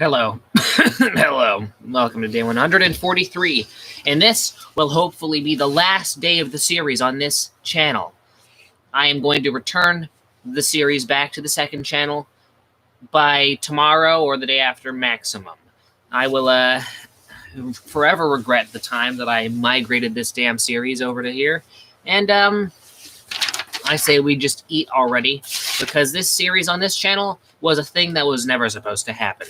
Hello. Hello. Welcome to day 143. And this will hopefully be the last day of the series on this channel. I am going to return the series back to the second channel by tomorrow or the day after maximum. I will forever regret the time that I migrated this damn series over to here. And I say we just eat already, because this series on this channel was a thing that was never supposed to happen.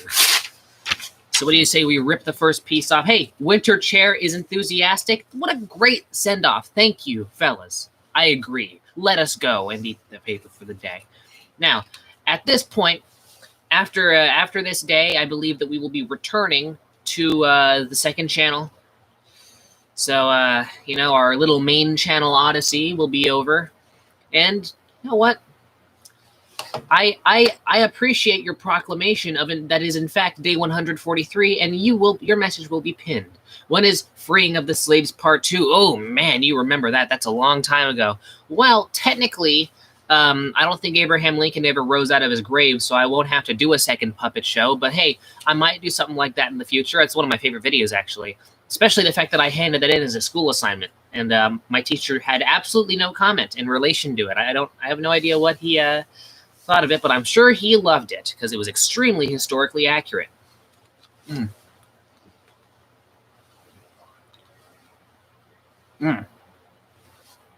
So what do you say we rip the first piece off? Hey, Winter Chair is enthusiastic. What a great send-off. Thank you, fellas. I agree. Let us go and eat the paper for the day. Now, at this point, after this day, I believe that we will be returning to the second channel. So, our little main channel odyssey will be over. And you know what? I appreciate your proclamation of it. That is in fact day 143, and your message will be pinned. When is Freeing of the Slaves Part 2? Oh man, you remember that? That's a long time ago. Well, technically, I don't think Abraham Lincoln ever rose out of his grave, so I won't have to do a second puppet show. But hey, I might do something like that in the future. It's one of my favorite videos, actually. Especially the fact that I handed that in as a school assignment, and my teacher had absolutely no comment in relation to it. I have no idea what he thought of it, but I'm sure he loved it because it was extremely historically accurate. All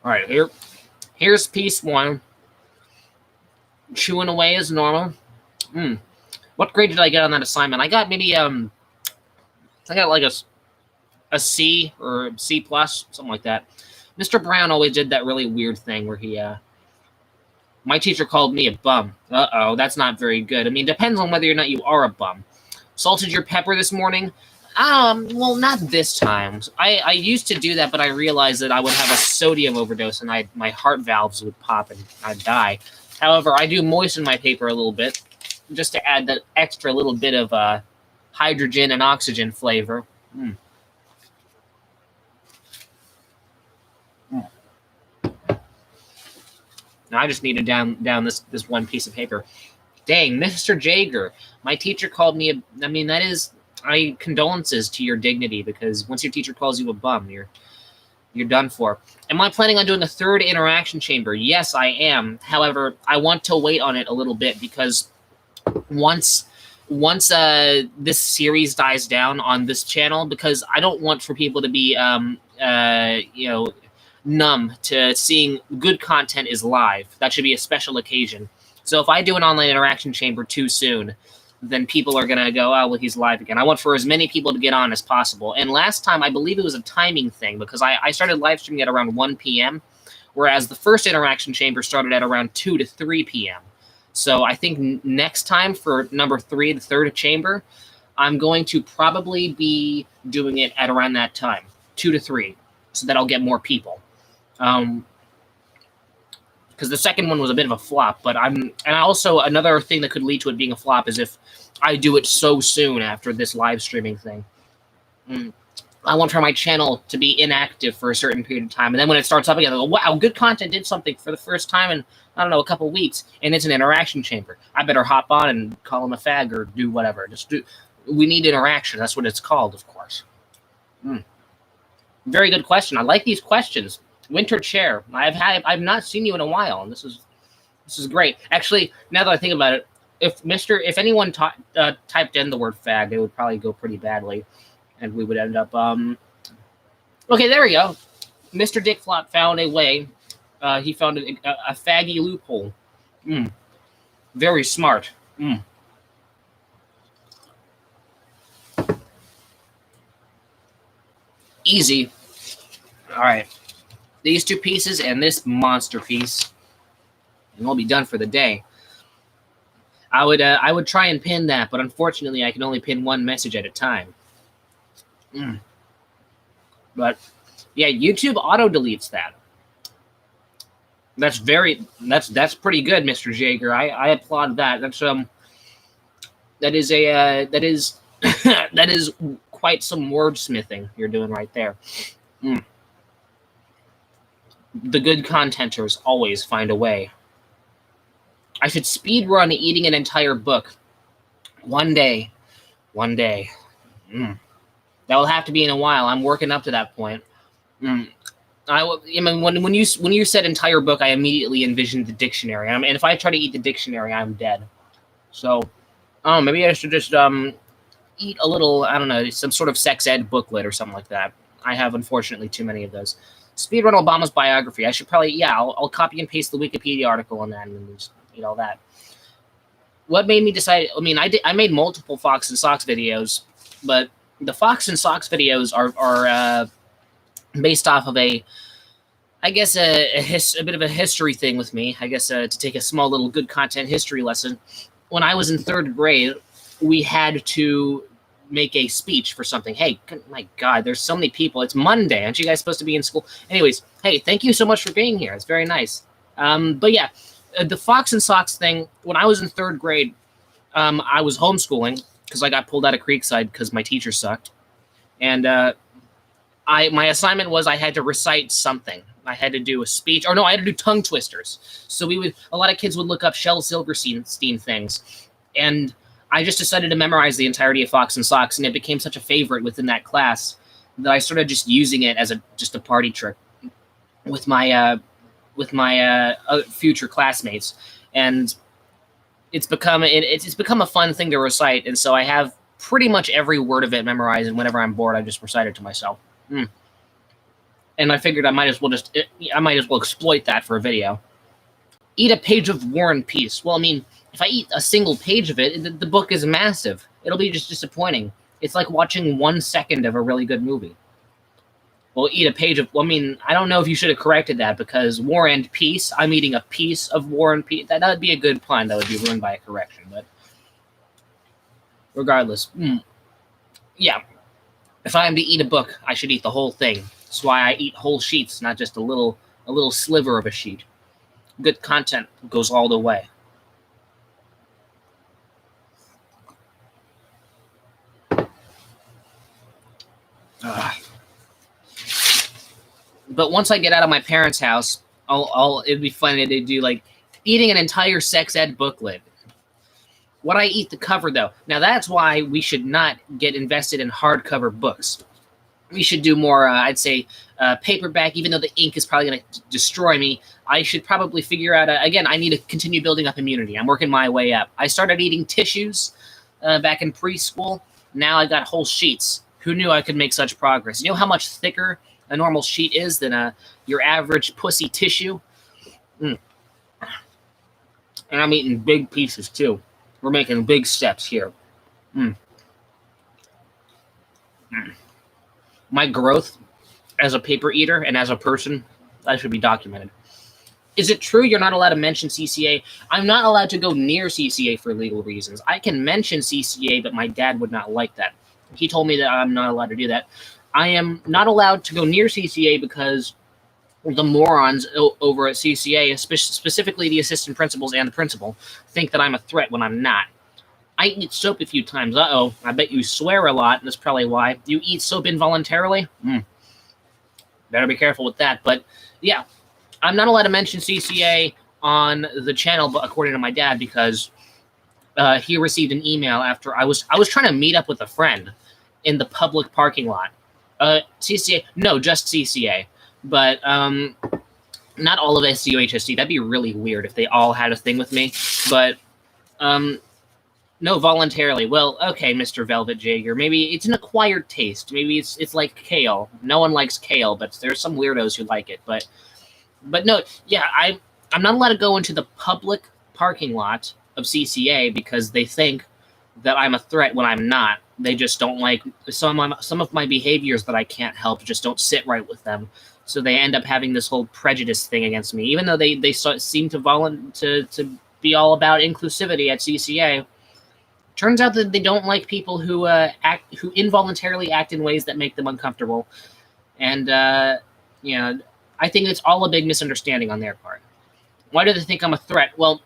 right, here's piece one. Chewing away as normal. What grade did I get on that assignment? I got maybe I got like a C or C plus, something like that. Mr. Brown always did that really weird thing where he my teacher called me a bum. Uh-oh, that's not very good. I mean, depends on whether or not you are a bum. Salted your pepper this morning? Well, not this time. I used to do that, but I realized that I would have a sodium overdose and my heart valves would pop and I'd die. However, I do moisten my paper a little bit just to add that extra little bit of hydrogen and oxygen flavor. Now I just need to down this one piece of paper. Dang, Mr. Jager, my teacher called me condolences to your dignity, because once your teacher calls you a bum, you're done for. Am I planning on doing a third interaction chamber? Yes, I am. However, I want to wait on it a little bit, because once this series dies down on this channel, because I don't want for people to be numb to seeing good content is live. That should be a special occasion. So if I do an online interaction chamber too soon, then people are going to go, oh, well, he's live again. I want for as many people to get on as possible. And last time, I believe it was a timing thing, because I started live streaming at around 1 p.m., whereas the first interaction chamber started at around 2 to 3 p.m. So I think next time for number 3, the third chamber, I'm going to probably be doing it at around that time, 2 to 3, so that I'll get more people. Because the second one was a bit of a flop, but also another thing that could lead to it being a flop is if I do it so soon after this live streaming thing. I want for my channel to be inactive for a certain period of time, and then when it starts up again, I go, wow, good content did something for the first time in, I don't know, a couple weeks, and it's an interaction chamber. I better hop on and call him a fag or do whatever. We need interaction. That's what it's called, of course. Very good question. I like these questions. Winter Chair, I've not seen you in a while, and this is great. Actually, now that I think about it, if anyone typed in the word fag, it would probably go pretty badly, and we would end up okay, there we go. Mr. Dick Flop found a way. He found a faggy loophole. Very smart. Easy. All right. These two pieces and this monster piece, and we'll be done for the day. I would try and pin that, but unfortunately, I can only pin one message at a time. But yeah, YouTube auto deletes that. That's pretty good, Mr. Jager. I applaud that. That is that is quite some wordsmithing you're doing right there. The good contenters always find a way. I should speedrun eating an entire book one day. One day. That will have to be in a while. I'm working up to that point. I mean, when you said entire book, I immediately envisioned the dictionary. And if I try to eat the dictionary, I'm dead. So, maybe I should just eat a little. I don't know, some sort of sex ed booklet or something like that. I have unfortunately too many of those. Speedrun Obama's biography. I should probably I'll copy and paste the Wikipedia article on that and just eat all that. What made me decide? I mean, I made multiple Fox and Sox videos, but the Fox and Sox videos are based off of a bit of a history thing with me. I guess to take a small little good content history lesson. When I was in 3rd grade, we had to make a speech for something. Hey, my God, there's so many people. It's Monday. Aren't you guys supposed to be in school? Anyways, hey, thank you so much for being here. It's very nice. But yeah, the Fox and Sox thing, when I was in 3rd grade, I was homeschooling because I got pulled out of Creekside because my teacher sucked. And my assignment was I had to recite something. I had to do a speech, or no, I had to do tongue twisters. So a lot of kids would look up Shel Silverstein things. And I just decided to memorize the entirety of Fox and Sox, and it became such a favorite within that class that I started just using it as just a party trick with my future classmates, and it's become a fun thing to recite. And so I have pretty much every word of it memorized, and whenever I'm bored, I just recite it to myself. And I figured I might as well exploit that for a video. Eat a page of War and Peace. Well, I mean, if I eat a single page of it, the book is massive. It'll be just disappointing. It's like watching 1 second of a really good movie. Well, eat a page of... Well, I mean, I don't know if you should have corrected that, because War and Peace, I'm eating a piece of War and Peace. That would be a good pun. That would be ruined by a correction, but... Regardless. Yeah. If I am to eat a book, I should eat the whole thing. That's why I eat whole sheets, not just a little sliver of a sheet. Good content goes all the way. But once I get out of my parents' house, it'd be funny to do like eating an entire sex ed booklet. What I eat the cover, though. Now that's why we should not get invested in hardcover books. We should do more, I'd say, paperback, even though the ink is probably going to destroy me. I should probably figure out, again, I need to continue building up immunity. I'm working my way up. I started eating tissues back in preschool. Now I got whole sheets. Who knew I could make such progress? You know how much thicker a normal sheet is than your average pussy tissue? And I'm eating big pieces, too. We're making big steps here. My growth as a paper eater and as a person, that should be documented. Is it true you're not allowed to mention CCA? I'm not allowed to go near CCA for legal reasons. I can mention CCA, but my dad would not like that. He told me that I'm not allowed to do that. I am not allowed to go near CCA because the morons over at CCA, specifically the assistant principals and the principal, think that I'm a threat when I'm not. I eat soap a few times. Uh-oh, I bet you swear a lot, and that's probably why. You eat soap involuntarily? Better be careful with that. But, yeah, I'm not allowed to mention CCA on the channel, but according to my dad, because he received an email after I was trying to meet up with a friend in the public parking lot. CCA, no, just CCA. But not all of SUHSD. That'd be really weird if they all had a thing with me. But no, voluntarily. Well, okay, Mr. Velvet Jaeger. Maybe it's an acquired taste. Maybe it's like kale. No one likes kale, but there's some weirdos who like it. But no, yeah, I'm not allowed to go into the public parking lot of CCA because they think that I'm a threat when I'm not. They just don't like some of my behaviors that I can't help. Just don't sit right with them. So they end up having this whole prejudice thing against me, even though they seem to be all about inclusivity at CCA. Turns out that they don't like people who involuntarily act in ways that make them uncomfortable, and I think it's all a big misunderstanding on their part. Why do they think I'm a threat? Well,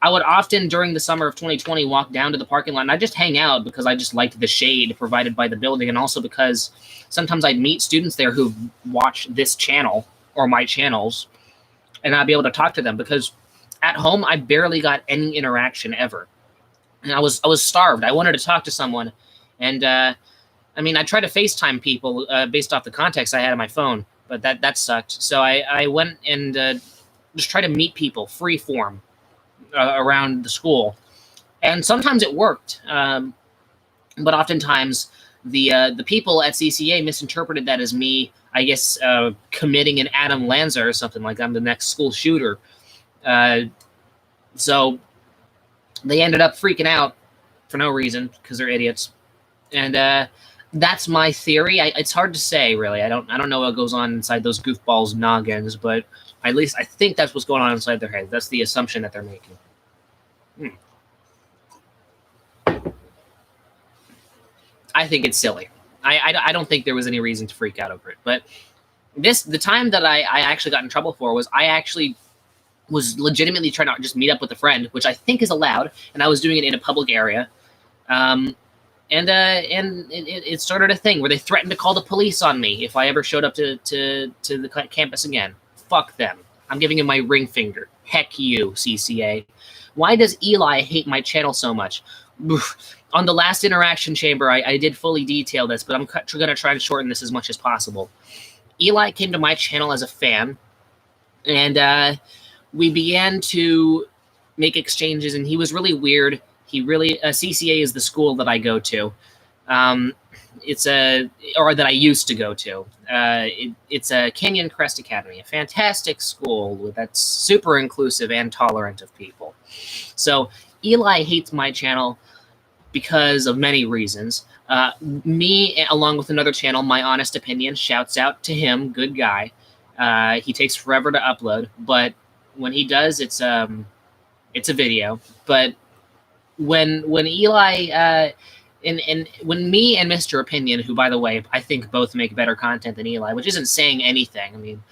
I would often during the summer of 2020 walk down to the parking lot and I just hang out because I just liked the shade provided by the building, and also because sometimes I'd meet students there who watch this channel or my channels, and I'd be able to talk to them because at home I barely got any interaction ever. and I was starved. I wanted to talk to someone, and I mean, I tried to FaceTime people based off the context I had on my phone, but that sucked. So I went and just tried to meet people free form around the school, and sometimes it worked, but oftentimes the people at CCA misinterpreted that as me, I guess, committing an Adam Lanza or something, like I'm the next school shooter. So they ended up freaking out for no reason because they're idiots, and that's my theory. It's hard to say, really. I don't know what goes on inside those goofballs' noggins, but at least I think that's what's going on inside their heads. That's the assumption that they're making. I think it's silly. I don't think there was any reason to freak out over it. But the time that I actually got in trouble for was I actually was legitimately trying to just meet up with a friend, which I think is allowed, and I was doing it in a public area. And it started a thing where they threatened to call the police on me if I ever showed up to the campus again. Fuck them. I'm giving him my ring finger. Heck you, CCA. Why does Eli hate my channel so much? On the last interaction chamber, I did fully detail this, but I'm going to try to shorten this as much as possible. Eli came to my channel as a fan, and we began to make exchanges, and he was really weird. He really CCA is the school that I go to. Or that I used to go to. It's a Canyon Crest Academy, a fantastic school that's super inclusive and tolerant of people. So Eli hates my channel because of many reasons. Me, along with another channel, My Honest Opinion, shouts out to him, good guy. He takes forever to upload, but when he does, it's a video. But when Eli and when me and Mr. Opinion, who, by the way, I think both make better content than Eli, which isn't saying anything. I mean,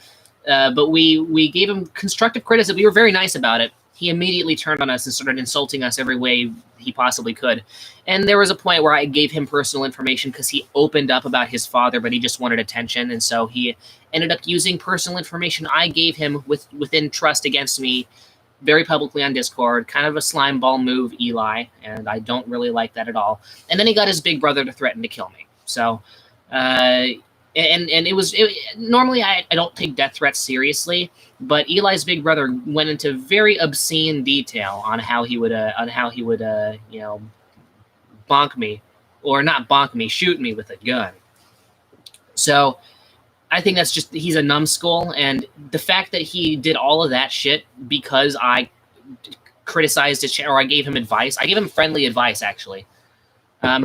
but we gave him constructive criticism. We were very nice about it. He immediately turned on us and started insulting us every way he possibly could. And there was a point where I gave him personal information because he opened up about his father, but he just wanted attention. And so he ended up using personal information I gave him within trust against me very publicly on Discord. Kind of a slime ball move, Eli, and I don't really like that at all. And then he got his big brother to threaten to kill me. So, normally I don't take death threats seriously, but Eli's big brother went into very obscene detail on how he would bonk me, or not bonk me, shoot me with a gun. So I think that's just, he's a numbskull, and the fact that he did all of that shit because I criticized his channel, or I gave him advice. I gave him friendly advice, actually.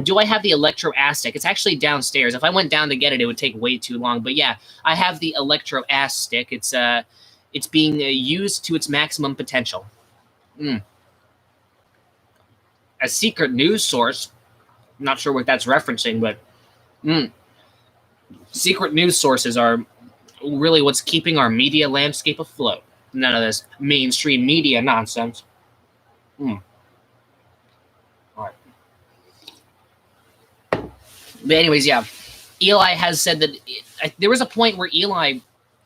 Do I have the Electro Ass Stick? It's actually downstairs. If I went down to get it, it would take way too long. But yeah, I have the Electro Ass Stick. It's being used to its maximum potential. A secret news source, I'm not sure what that's referencing, but secret news sources are really what's keeping our media landscape afloat. None of this mainstream media nonsense. All right. But anyways, yeah, Eli has said that there was a point where Eli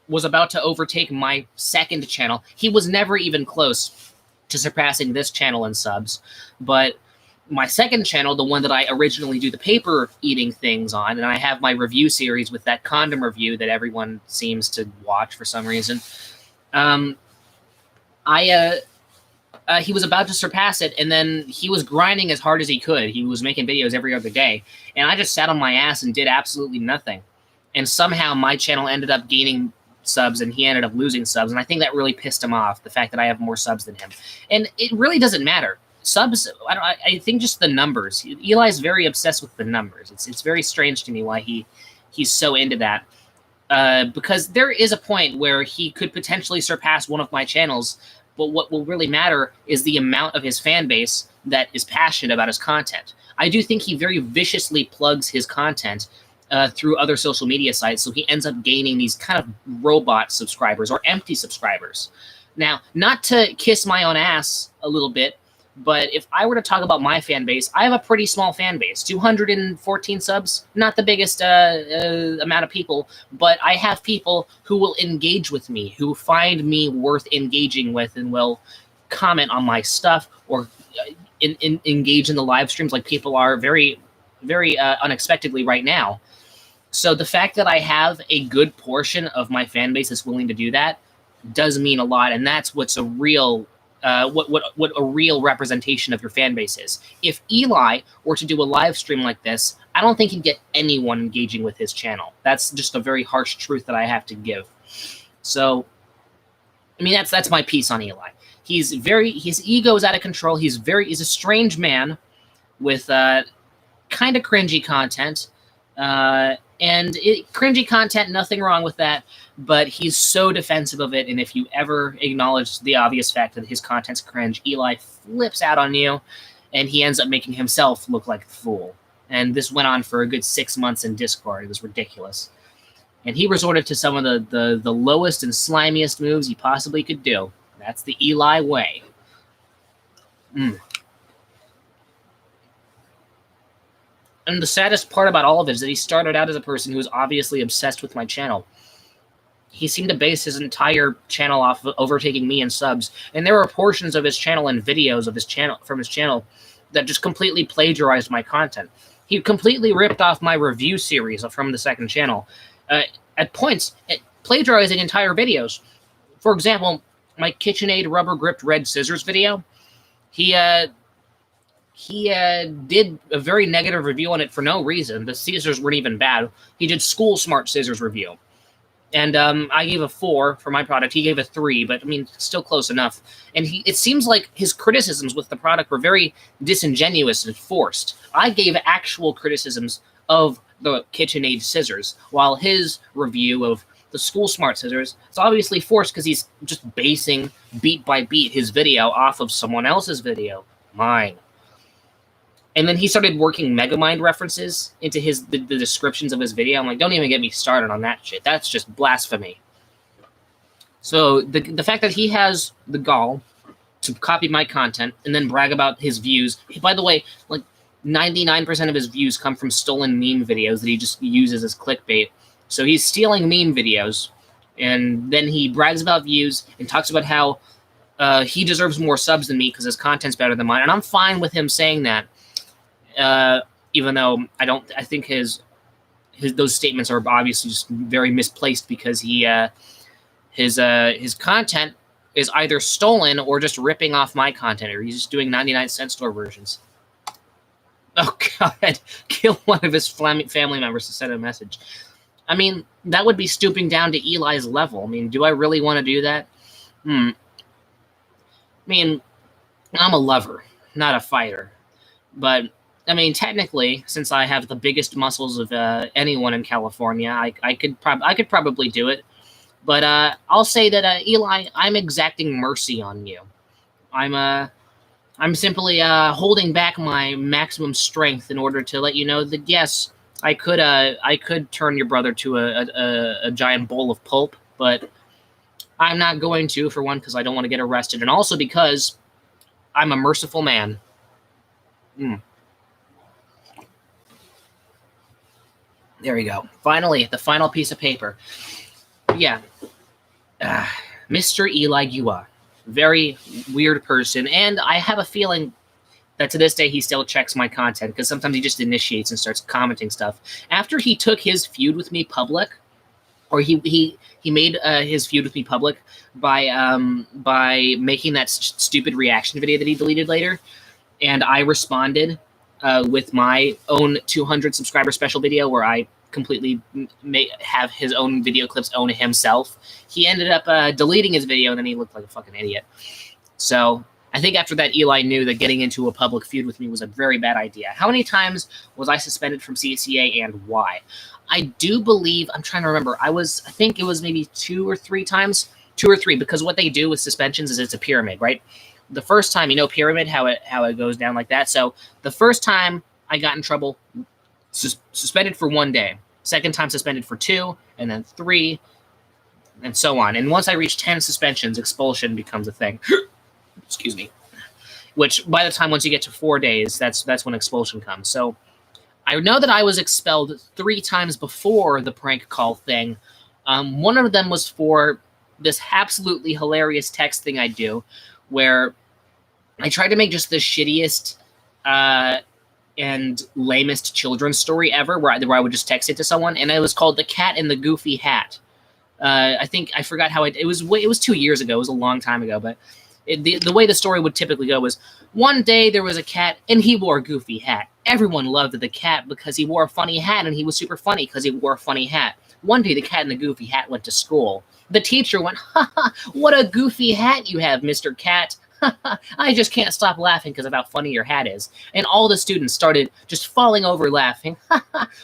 was about to overtake my second channel. He was never even close to surpassing this channel in subs, but my second channel, the one that I originally do the paper eating things on, and I have my review series with that condom review that everyone seems to watch for some reason. He was about to surpass it, and then he was grinding as hard as he could. He was making videos every other day, and I just sat on my ass and did absolutely nothing. And somehow my channel ended up gaining subs, and he ended up losing subs, and I think that really pissed him off, the fact that I have more subs than him. And it really doesn't matter. Subs, I think just the numbers. Eli's very obsessed with the numbers. It's very strange to me why he's so into that. Because there is a point where he could potentially surpass one of my channels, but what will really matter is the amount of his fan base that is passionate about his content. I do think he very viciously plugs his content through other social media sites, so he ends up gaining these kind of robot subscribers or empty subscribers. Now, not to kiss my own ass a little bit, but if I were to talk about my fan base, I have a pretty small fan base, 214 subs, not the biggest amount of people, but I have people who will engage with me, who find me worth engaging with and will comment on my stuff or engage in the live streams like people are very, very unexpectedly right now. So the fact that I have a good portion of my fan base that's willing to do that does mean a lot, and that's what's a real what a real representation of your fan base is. If Eli were to do a live stream like this, I don't think he'd get anyone engaging with his channel. That's just a very harsh truth that I have to give. So, I mean, that's my piece on Eli. His ego is out of control. He's a strange man with kind of cringy content. Cringy content, nothing wrong with that, but he's so defensive of it, and if you ever acknowledge the obvious fact that his content's cringe, Eli flips out on you, and he ends up making himself look like a fool. And this went on for a good 6 months in Discord. It was ridiculous. And he resorted to some of the lowest and slimiest moves he possibly could do. That's the Eli way. And the saddest part about all of it is that he started out as a person who was obviously obsessed with my channel. He seemed to base his entire channel off of overtaking me in subs. And there were portions of his channel and videos of his channel that just completely plagiarized my content. He completely ripped off my review series from the second channel. At points, plagiarizing entire videos. For example, my KitchenAid rubber gripped red scissors video, he did a very negative review on it for no reason. The scissors weren't even bad. He did School Smart scissors review. And I gave a 4 for my product. He gave a 3, but I mean, still close enough. And it seems like his criticisms with the product were very disingenuous and forced. I gave actual criticisms of the KitchenAid scissors, while his review of the School Smart scissors is obviously forced because he's just basing beat by beat his video off of someone else's video, mine. And then he started working Megamind references into the descriptions of his video. I'm like, don't even get me started on that shit. That's just blasphemy. So the fact that he has the gall to copy my content and then brag about his views. By the way, like 99% of his views come from stolen meme videos that he just uses as clickbait. So he's stealing meme videos, and then he brags about views and talks about how he deserves more subs than me because his content's better than mine. And I'm fine with him saying that. Even though I think those statements are obviously just very misplaced because his content is either stolen or just ripping off my content, or he's just doing 99-cent store versions. Oh God, kill one of his family members to send a message. I mean, that would be stooping down to Eli's level. I mean, do I really want to do that? I mean, I'm a lover, not a fighter, but I mean, technically, since I have the biggest muscles of anyone in California, I could probably do it. But I'll say that Eli, I'm exacting mercy on you. I'm simply holding back my maximum strength in order to let you know that yes, I could turn your brother to a giant bowl of pulp, but I'm not going to, for one, because I don't want to get arrested, and also because I'm a merciful man. There we go. Finally, the final piece of paper. Yeah. Mr. Eli Gua. Very weird person. And I have a feeling that to this day he still checks my content because sometimes he just initiates and starts commenting stuff. After he took his feud with me public, or he made his feud with me public by making that stupid reaction video that he deleted later, and I responded with my own 200 subscriber special video where I completely have his own video clips own himself. He ended up deleting his video, and then he looked like a fucking idiot. So I think after that, Eli knew that getting into a public feud with me was a very bad idea. How many times was I suspended from CCA and why? I do believe, I'm trying to remember, I think it was maybe 2 or 3 times. 2 or 3, because what they do with suspensions is it's a pyramid, right? The first time, pyramid, how it goes down like that. So the first time I got in trouble, suspended for 1 day. Second time suspended for 2, and then 3, and so on. And once I reach 10 suspensions, expulsion becomes a thing. Excuse me. Which, by the time once you get to 4 days, that's when expulsion comes. So I know that I was expelled 3 times before the prank call thing. One of them was for this absolutely hilarious text thing I do, where I tried to make just the shittiest and lamest children's story ever, where I would just text it to someone, and it was called The Cat in the Goofy Hat. I think I forgot how it was 2 years ago. It was a long time ago, but the way the story would typically go was, one day there was a cat and he wore a goofy hat. Everyone loved the cat because he wore a funny hat, and he was super funny because he wore a funny hat. One day the cat in the goofy hat went to school. The teacher went, "Ha ha, what a goofy hat you have, Mr. Cat. I just can't stop laughing because of how funny your hat is." And all the students started just falling over laughing.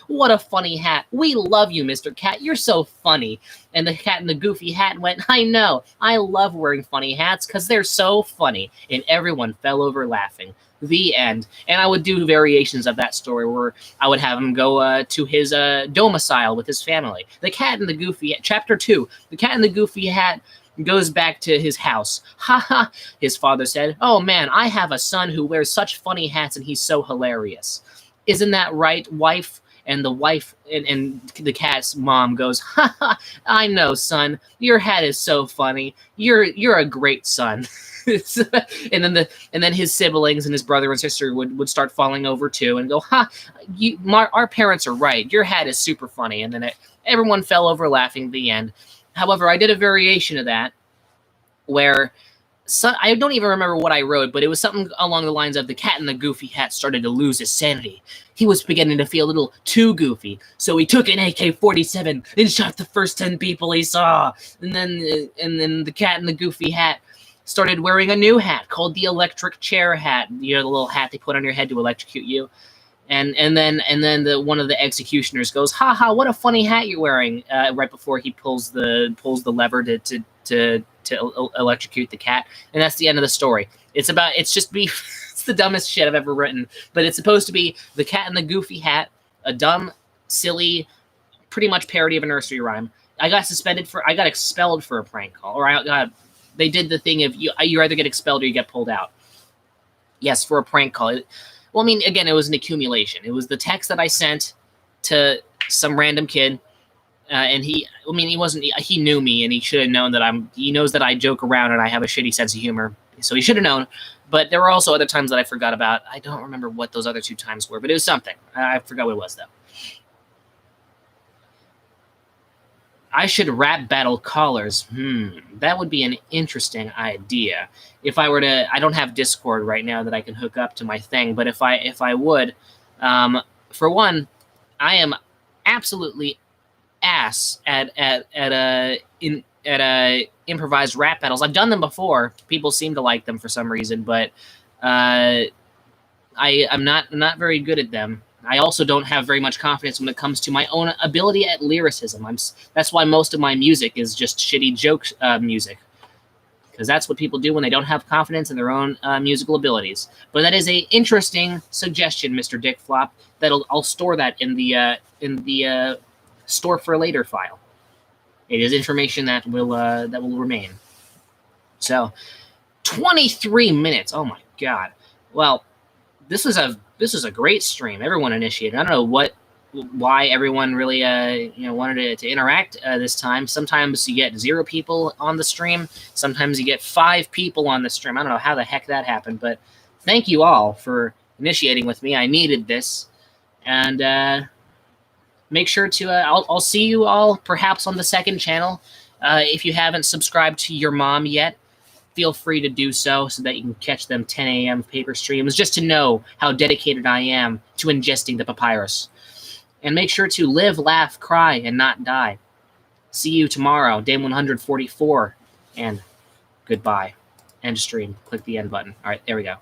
What a funny hat. We love you, Mr. Cat. You're so funny. And the cat in the goofy hat went, "I know. I love wearing funny hats because they're so funny." And everyone fell over laughing. The end. And I would do variations of that story where I would have him go to his domicile with his family. The Cat in the Goofy Hat, Chapter 2. The Cat in the Goofy Hat goes back to his house. "Ha ha," his father said. "Oh man, I have a son who wears such funny hats and he's so hilarious. Isn't that right, wife?" And the wife and the cat's mom goes, "Ha ha, I know, son. Your hat is so funny. You're a great son." and then his siblings and his brother and sister would start falling over too and go, "Ha, our parents are right. Your hat is super funny." And then everyone fell over laughing. The end. However, I did a variation of that where I don't even remember what I wrote, but it was something along the lines of the cat in the goofy hat started to lose his sanity. He was beginning to feel a little too goofy, so he took an AK-47 and shot the first 10 people he saw. And then the cat in the goofy hat started wearing a new hat called the electric chair hat. You know, the little hat they put on your head to electrocute you. And then one of the executioners goes, "Ha ha, what a funny hat you're wearing!" Right before he pulls the lever to electrocute the cat, and that's the end of the story. It's the dumbest shit I've ever written, but it's supposed to be the cat in the goofy hat, a dumb, silly, pretty much parody of a nursery rhyme. I got expelled for a prank call, or they did the thing of you either get expelled or you get pulled out. Yes, for a prank call. Well, I mean, again, it was an accumulation. It was the text that I sent to some random kid, and he knew me, and he should have known that he knows that I joke around and I have a shitty sense of humor, so he should have known. But there were also other times that I forgot about. I don't remember what those other 2 times were, but it was something. I forgot what it was, though. I should rap battle callers. That would be an interesting idea. If I were to, I don't have Discord right now that I can hook up to my thing, but if I would, for one, I am absolutely ass at improvised rap battles. I've done them before. People seem to like them for some reason, but I'm not very good at them. I also don't have very much confidence when it comes to my own ability at lyricism. That's why most of my music is just shitty joke music, because that's what people do when they don't have confidence in their own musical abilities. But that is a interesting suggestion, Mr. Dick Flop. I'll store that in the store for later file. It is information that will remain. So, 23 minutes. Oh my god. Well, this was a great stream. Everyone initiated. I don't know why everyone really wanted to interact this time. Sometimes you get 0 people on the stream. Sometimes you get 5 people on the stream. I don't know how the heck that happened, but thank you all for initiating with me. I needed this, and make sure to. I'll see you all perhaps on the second channel. If you haven't subscribed to your mom yet, feel free to do so that you can catch them 10 a.m. paper streams, just to know how dedicated I am to ingesting the papyrus. And make sure to live, laugh, cry, and not die. See you tomorrow, day 144, and goodbye. End stream. Click the end button. All right, there we go.